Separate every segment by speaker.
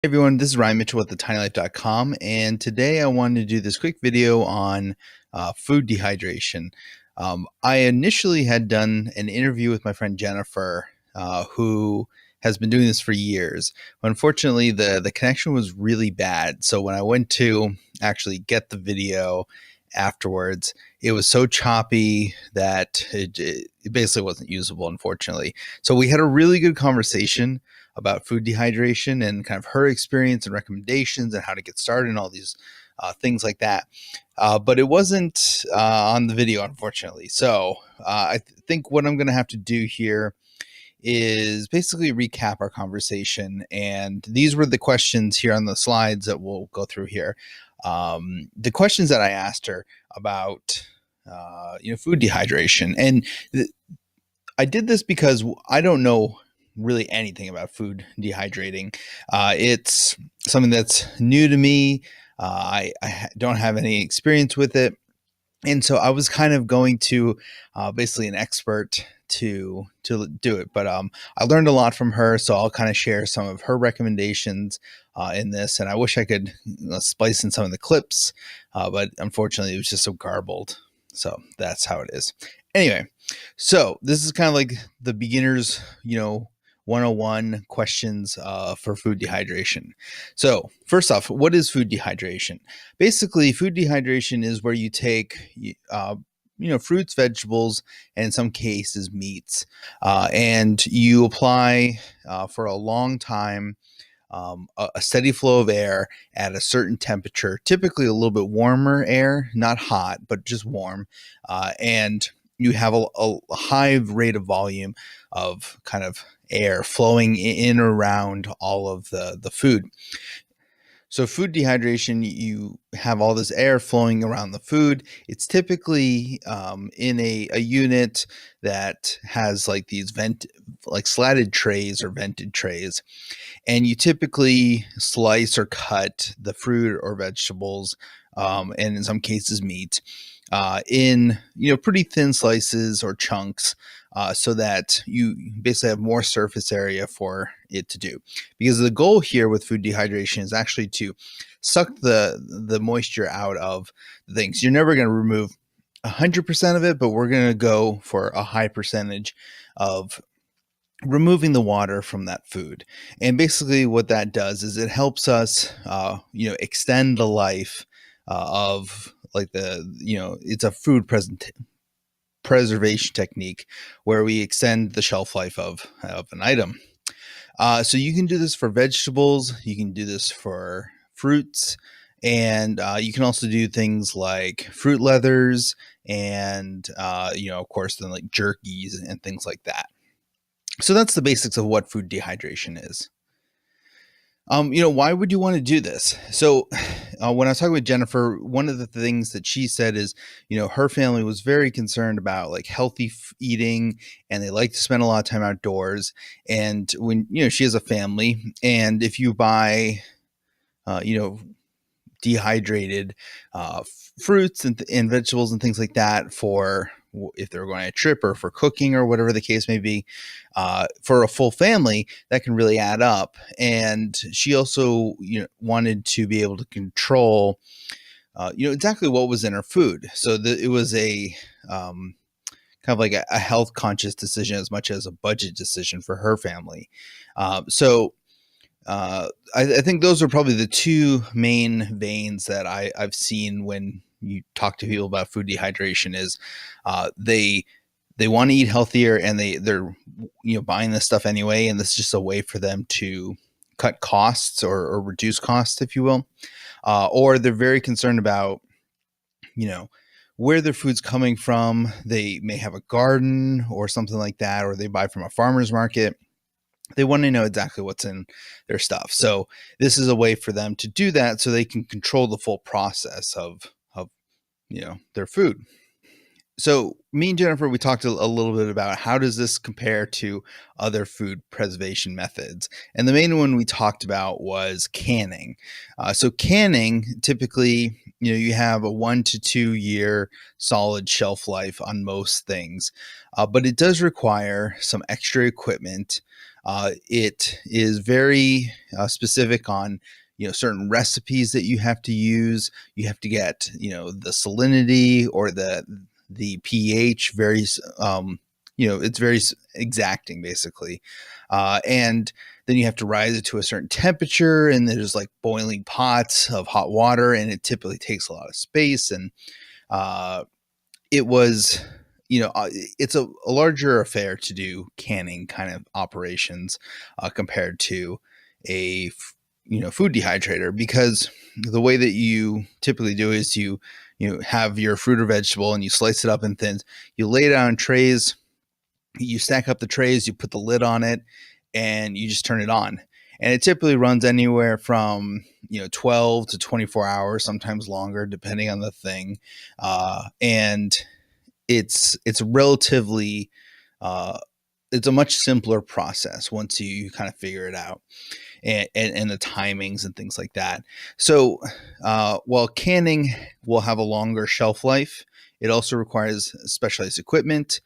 Speaker 1: Hey everyone, this is Ryan Mitchell with theTinyLife.com, and today I wanted to do this quick video on food dehydration. I initially had done an interview with my friend Jennifer, who has been doing this for years. Unfortunately, the connection was really bad, so when I went to actually get the video afterwards, it was so choppy that it basically wasn't usable, unfortunately. So we had a really good conversation about food dehydration and kind of her experience and recommendations and how to get started and all these things like that. But it wasn't on the video, unfortunately. So think what I'm going to have to do here is basically recap our conversation. And these were the questions here on the slides that we'll go through here. The questions that I asked her about, food dehydration. And I did this because I don't know really anything about food dehydrating. It's something that's new to me. I don't have any experience with it. And so I was kind of going to basically an expert to do it. But I learned a lot from her, so I'll kind of share some of her recommendations in this. And I wish I could splice in some of the clips, but unfortunately, it was just so garbled. So that's how it is. Anyway, so this is kind of like the beginners, 101 questions for food dehydration. So first off, what is food dehydration? Basically, food dehydration is where you take, fruits, vegetables, and in some cases meats, and you apply for a long time a steady flow of air at a certain temperature, typically a little bit warmer air, not hot, but just warm, and you have a high rate of volume of kind of air flowing in around all of the food. So food dehydration, you have all this air flowing around the food. It's typically in a unit that has like these slatted trays or vented trays. And you typically slice or cut the fruit or vegetables, and in some cases meat, in pretty thin slices or chunks, so that you basically have more surface area for it to do. Because the goal here with food dehydration is actually to suck the moisture out of the things. You're never going to remove 100% of it, but we're going to go for a high percentage of removing the water from that food. And basically what that does is it helps us extend the life of like it's a food preservation technique where we extend the shelf life of an item. So you can do this for vegetables, you can do this for fruits, and you can also do things like fruit leathers and of course then like jerkies and things like that. So that's the basics of what food dehydration is. Why would you want to do this? So when I was talking with Jennifer, one of the things that she said is, her family was very concerned about like healthy eating, and they like to spend a lot of time outdoors. And when, she has a family, and if you buy, dehydrated fruits and vegetables and things like that for if they're going on a trip or for cooking or whatever the case may be, for a full family, that can really add up. And she also wanted to be able to control exactly what was in her food. So it was a kind of like a health conscious decision as much as a budget decision for her family. I think those are probably the two main veins that I've seen when you talk to people about food dehydration is they want to eat healthier, and they're buying this stuff anyway, and this is just a way for them to cut costs or reduce costs, if you will, or they're very concerned about where their food's coming from. They may have a garden or something like that, or they buy from a farmer's market. They want to know exactly what's in their stuff. So this is a way for them to do that so they can control the full process of their food. So me and Jennifer, we talked a little bit about how does this compare to other food preservation methods. And the main one we talked about was canning. So canning, typically, you have a 1 to 2 year solid shelf life on most things, but it does require some extra equipment It is very specific on certain recipes that you have to use. You have to get the salinity or the pH very it's very exacting basically, and then you have to rise it to a certain temperature, and there's like boiling pots of hot water, and it typically takes a lot of space. And uh, it was it's a larger affair to do canning kind of operations compared to food dehydrator, because the way that you typically do is you have your fruit or vegetable and you slice it up in thins, you lay it out on trays, you stack up the trays, you put the lid on it, and you just turn it on. And it typically runs anywhere from 12 to 24 hours, sometimes longer, depending on the thing. And it's relatively uh, it's a much simpler process once you kind of figure it out, and the timings and things like that. So while canning will have a longer shelf life, it also requires specialized equipment,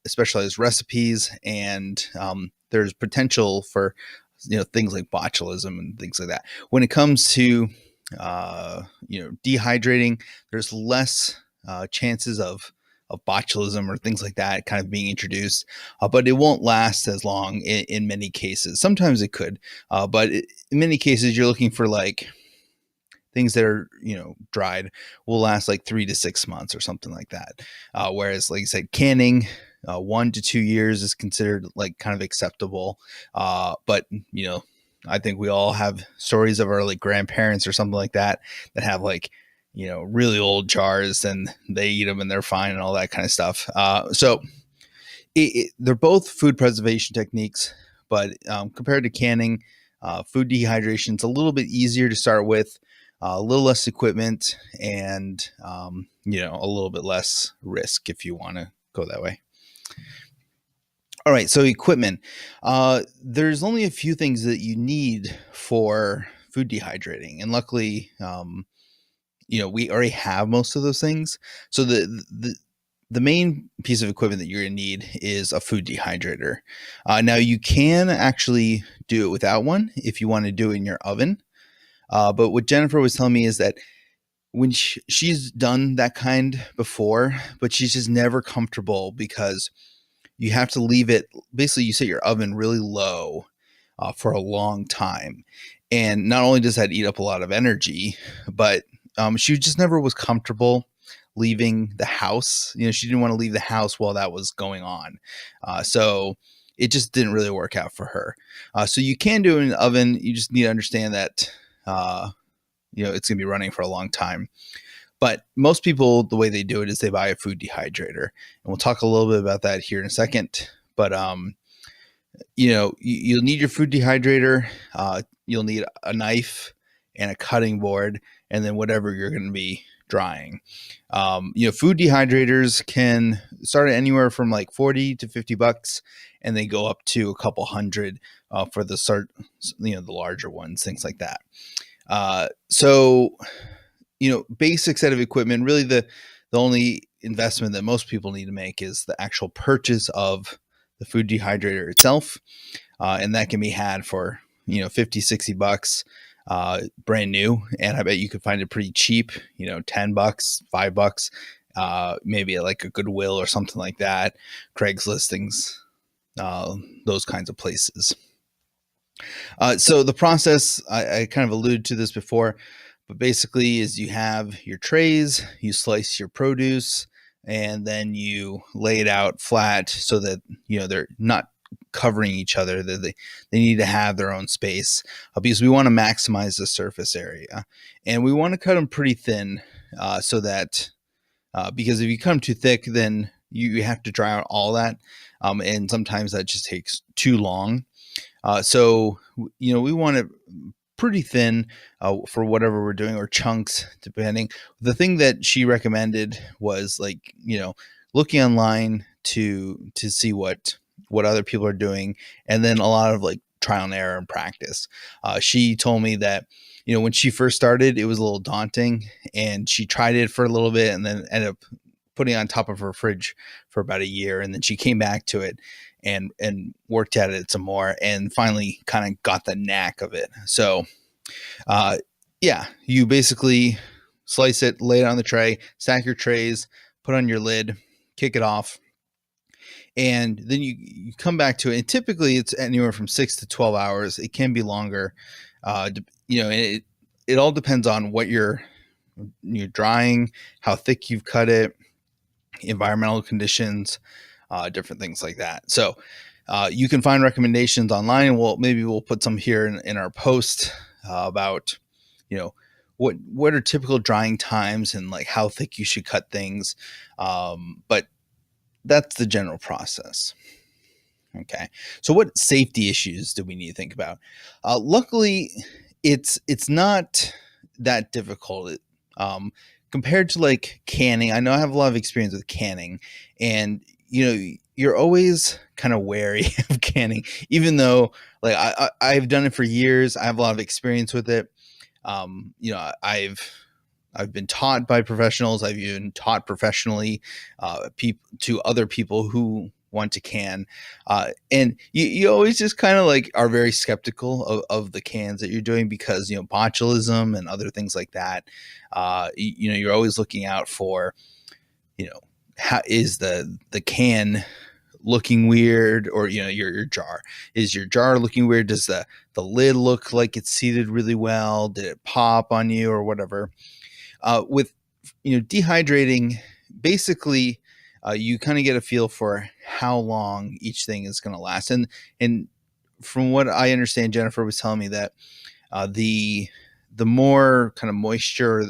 Speaker 1: specialized recipes, and there's potential for things like botulism and things like that. When it comes to dehydrating, there's less chances of botulism or things like that kind of being introduced, but it won't last as long in many cases. Sometimes it could, but in many cases, you're looking for like things that are dried will last like 3 to 6 months or something like that. Whereas, like I said, canning 1 to 2 years is considered like kind of acceptable. But I think we all have stories of our like grandparents or something like that that have like really old jars, and they eat them and they're fine and all that kind of stuff. So they're both food preservation techniques, but compared to canning, food dehydration is a little bit easier to start with, a little less equipment, and a little bit less risk if you want to go that way. All right, so equipment. There's only a few things that you need for food dehydrating, and luckily, we already have most of those things. So the main piece of equipment that you're going to need is a food dehydrator. Now you can actually do it without one if you want to do it in your oven. But what Jennifer was telling me is that when she's done that kind before, but she's just never comfortable because you have to leave it. Basically, you set your oven really low for a long time. And not only does that eat up a lot of energy, but she just never was comfortable leaving the house. She didn't want to leave the house while that was going on. So it just didn't really work out for her. So you can do it in the oven. You just need to understand that, it's going to be running for a long time. But most people, the way they do it is they buy a food dehydrator. And we'll talk a little bit about that here in a second. But, you'll need your food dehydrator. You'll need a knife and a cutting board, and then whatever you're going to be drying. Food dehydrators can start at anywhere from like $40 to $50, and they go up to a couple hundred for the the larger ones, things like that. So basic set of equipment. Really, the only investment that most people need to make is the actual purchase of the food dehydrator itself, and that can be had for $50, $60 brand new, and I bet you could find it pretty cheap, $10, $5, maybe at like a Goodwill or something like that, Craigslist, things, those kinds of places. So the process, I kind of alluded to this before, but basically is you have your trays, you slice your produce, and then you lay it out flat so that they're not covering each other. They need to have their own space, because we want to maximize the surface area, and we want to cut them pretty thin, so that because if you cut them too thick, then you have to dry out all that, and sometimes that just takes too long. So we want it pretty thin for whatever we're doing, or chunks depending. The thing that she recommended was like looking online to see what other people are doing, and then a lot of like trial and error and practice. She told me that when she first started, it was a little daunting, and she tried it for a little bit and then ended up putting it on top of her fridge for about a year, and then she came back to it, and worked at it some more, and finally kind of got the knack of it. So uh, yeah, you basically slice it, lay it on the tray, stack your trays, put on your lid, kick it off, and then you come back to it. And typically, it's anywhere from 6 to 12 hours. It can be longer. It all depends on what you're drying, how thick you've cut it, environmental conditions, different things like that. So you can find recommendations online, and we'll put some here in our post about what are typical drying times and like how thick you should cut things. But that's the general process. Okay. So what safety issues do we need to think about? Luckily, it's not that difficult. Um, Compared to like canning, I know I have a lot of experience with canning, and you're always kind of wary of canning, even though like I've done it for years. I have a lot of experience with it. I've been taught by professionals. I've even taught professionally to other people who want to can. And you always just kind of like are very skeptical of the cans that you're doing because, botulism and other things like that. You're always looking out for, how is the can looking weird, or your jar, is your jar looking weird? Does the lid look like it's seated really well? Did it pop on you or whatever? With dehydrating, basically you kind of get a feel for how long each thing is going to last. And from what I understand, Jennifer was telling me that the more kind of moisture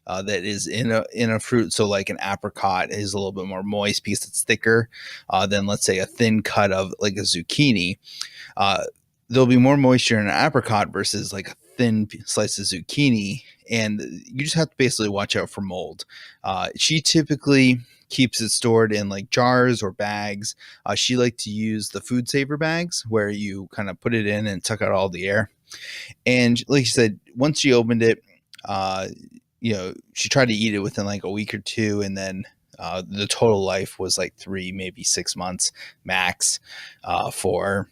Speaker 1: that is in a fruit, so like an apricot is a little bit more moist because it's thicker than, let's say, a thin cut of like a zucchini. There'll be more moisture in an apricot versus like a thin slice of zucchini, and you just have to basically watch out for mold. She typically keeps it stored in like jars or bags. She liked to use the food saver bags where you kind of put it in and suck out all the air. And like she said, once she opened it, she tried to eat it within like a week or two, and then the total life was like 3, maybe 6 months max for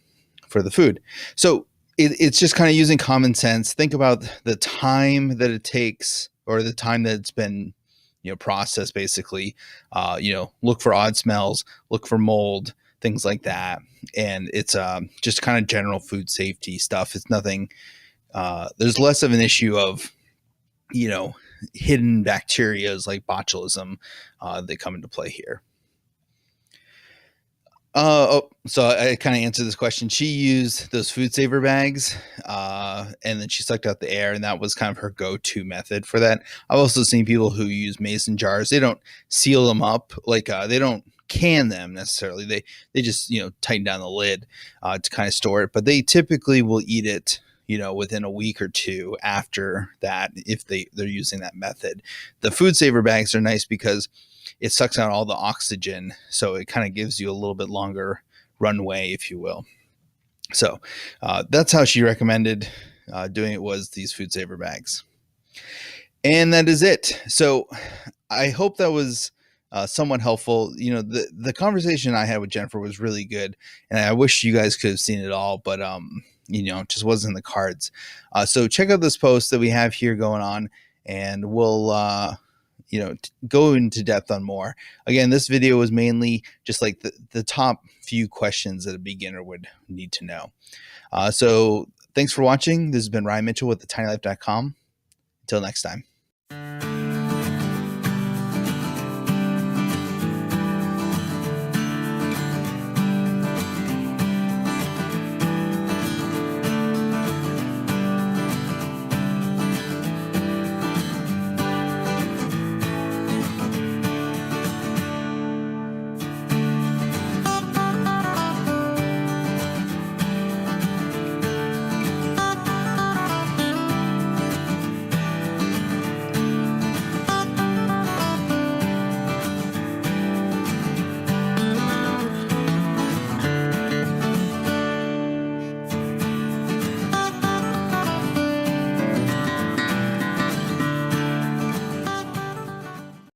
Speaker 1: the food. So it's just kind of using common sense. Think about the time that it takes, or the time that it's been processed, basically. Look for odd smells, look for mold, things like that. And it's just kind of general food safety stuff. It's nothing, there's less of an issue of hidden bacterias like botulism that come into play here. So I kind of answered this question. She used those food saver bags, and then she sucked out the air, and that was kind of her go-to method for that. I've also seen people who use mason jars. They don't seal them up, like they don't can them necessarily. They just tighten down the lid to kind of store it, but they typically will eat it within a week or two after that, if they're using that method. The food saver bags are nice because it sucks out all the oxygen, so it kind of gives you a little bit longer runway, if you will. So that's how she recommended doing it, was these food saver bags. And that is it. So I hope that was somewhat helpful. The conversation I had with Jennifer was really good, and I wish you guys could have seen it all, but it just wasn't in the cards. So check out this post that we have here going on, and we'll go into depth on more. Again, this video was mainly just like the top few questions that a beginner would need to know. So thanks for watching. This has been Ryan Mitchell with thetinylife.com. Until next time.